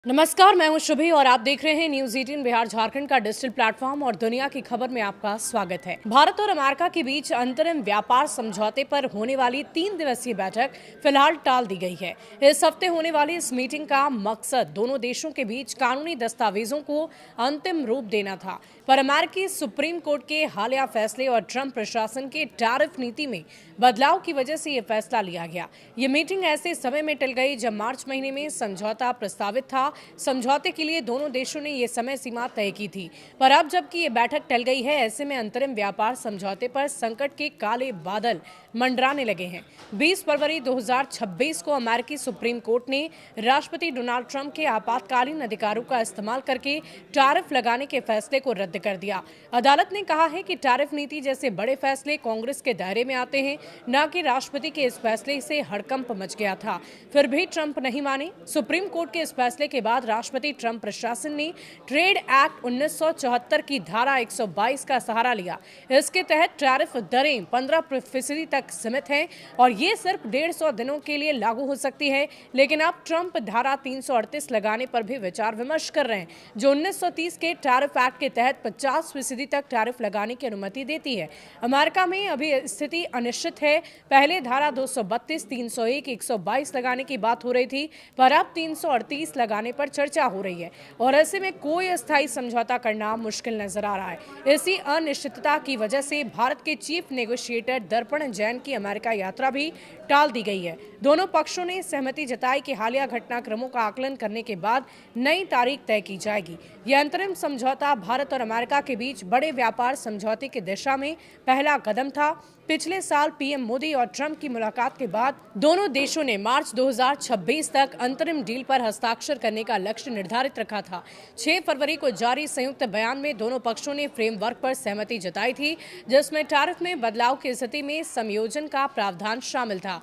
नमस्कार, मैं हूं शुभी और आप देख रहे हैं न्यूज 18 बिहार झारखंड का डिजिटल प्लेटफॉर्म और दुनिया की खबर में आपका स्वागत है। भारत और अमेरिका के बीच अंतरिम व्यापार समझौते पर होने वाली 3 दिवसीय बैठक फिलहाल टाल दी गई है। इस हफ्ते होने वाली इस मीटिंग का मकसद दोनों देशों के बीच कानूनी दस्तावेजों को अंतिम रूप देना था, पर अमेरिकी सुप्रीम कोर्ट के हालिया फैसले और ट्रंप प्रशासन के टैरिफ नीति में बदलाव की वजह से ये फैसला लिया गया। ये मीटिंग ऐसे समय में टल गई जब मार्च महीने में समझौता प्रस्तावित था। समझौते के लिए दोनों देशों ने ये समय सीमा तय की थी, पर अब जबकि ये बैठक टल गई है, ऐसे में अंतरिम व्यापार समझौते पर संकट के काले बादल मंडराने लगे हैं। 20 फरवरी 2026 को अमेरिकी सुप्रीम कोर्ट ने राष्ट्रपति डोनाल्ड ट्रंप के आपातकालीन अधिकारों का इस्तेमाल करके टैरिफ लगाने के फैसले को रद्द कर दिया। अदालत ने कहा है कि टैरिफ नीति जैसे बड़े फैसले कांग्रेस के दायरे में आते हैं, न कि राष्ट्रपति के इस फैसले से हड़कंप मच गया था। फिर भी ट्रंप नहीं माने। सुप्रीम कोर्ट के इस फैसले के बाद राष्ट्रपति ट्रंप प्रशासन ने ट्रेड एक्ट 1974 की धारा 122 का सहारा लिया। इसके तहत टैरिफ दरें 15% तक सीमित हैं और ये सिर्फ 150 दिनों के लिए लागू हो सकती है। लेकिन अब ट्रंप धारा 338 लगाने पर भी विचार विमर्श कर रहे हैं, जो 1930 के टैरिफ एक्ट के तहत 50% तक टैरिफ लगाने की अनुमति देती है। अमेरिका में अभी स्थिति अनिश्चित है। पहले धारा 232, 301, 122 लगाने की बात हो रही थी, पर अब 338 लगाने पर चर्चा हो रही है और ऐसे में कोई अस्थायी समझौता करना मुश्किल नजर आ रहा है। इसी अनिश्चितता की वजह से भारत के चीफ नेगोशिएटर दर्पण जैन की अमेरिका यात्रा भी टाल दी गई है। दोनों पक्षों ने सहमति जताई कि हालिया घटनाक्रमों का आकलन करने के बाद नई तारीख तय की जाएगी। यह अंतरिम समझौता भारत और अमेरिका के बीच बड़े व्यापार समझौते की दिशा में पहला कदम था। पिछले साल पीएम मोदी और ट्रंप की मुलाकात के बाद दोनों देशों ने मार्च 2026 तक अंतरिम डील पर हस्ताक्षर करने का लक्ष्य निर्धारित रखा था। 6 फरवरी को जारी संयुक्त बयान में दोनों पक्षों ने फ्रेमवर्क पर सहमति जताई थी, जिसमें टैरिफ में बदलाव की स्थिति में समायोजन का प्रावधान शामिल था।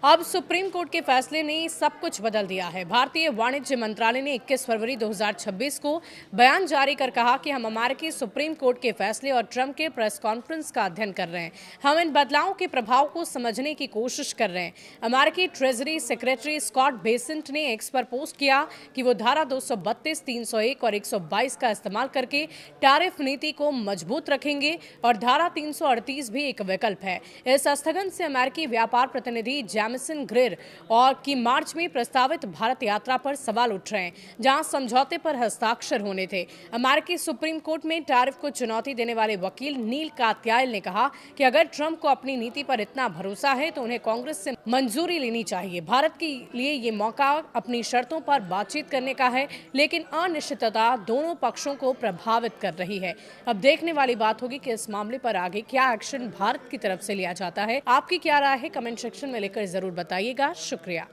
अब सुप्रीम कोर्ट के फैसले ने सब कुछ बदल दिया है। भारतीय वाणिज्य मंत्रालय ने 21 फरवरी 2026 को बयान जारी कर कहा कि हम अमेरिकी सुप्रीम कोर्ट के फैसले और ट्रंप के प्रेस कॉन्फ्रेंस का अध्ययन कर रहे हैं। हम इन बदलावों के प्रभाव को समझने की कोशिश कर रहे हैं। अमेरिकी ट्रेजरी सेक्रेटरी स्कॉट बेसेंट ने एक्स पर पोस्ट किया कि वो धारा 232, 301 और 122 का इस्तेमाल करके टैरिफ नीति को मजबूत रखेंगे और धारा 338 भी एक विकल्प है। इस स्थगन से अमेरिकी व्यापार प्रतिनिधि जेमिसन ग्रेर और की मार्च में प्रस्तावित भारत यात्रा पर सवाल उठ रहे हैं, जहां समझौते पर हस्ताक्षर होने थे। अमेरिकी सुप्रीम कोर्ट में टैरिफ को चुनौती देने वाले वकील नील कात्याल ने कहा कि अगर ट्रंप को अपनी नीति पर इतना भरोसा है तो उन्हें कांग्रेस से मंजूरी लेनी चाहिए। भारत के लिए ये मौका अपनी शर्तों पर बातचीत करने का है, लेकिन अनिश्चितता दोनों पक्षों को प्रभावित कर रही है। अब देखने वाली बात होगी कि इस मामले पर आगे क्या एक्शन भारत की तरफ से लिया जाता है। आपकी क्या राय है, कमेंट सेक्शन में लेकर जरूर बताइएगा। शुक्रिया।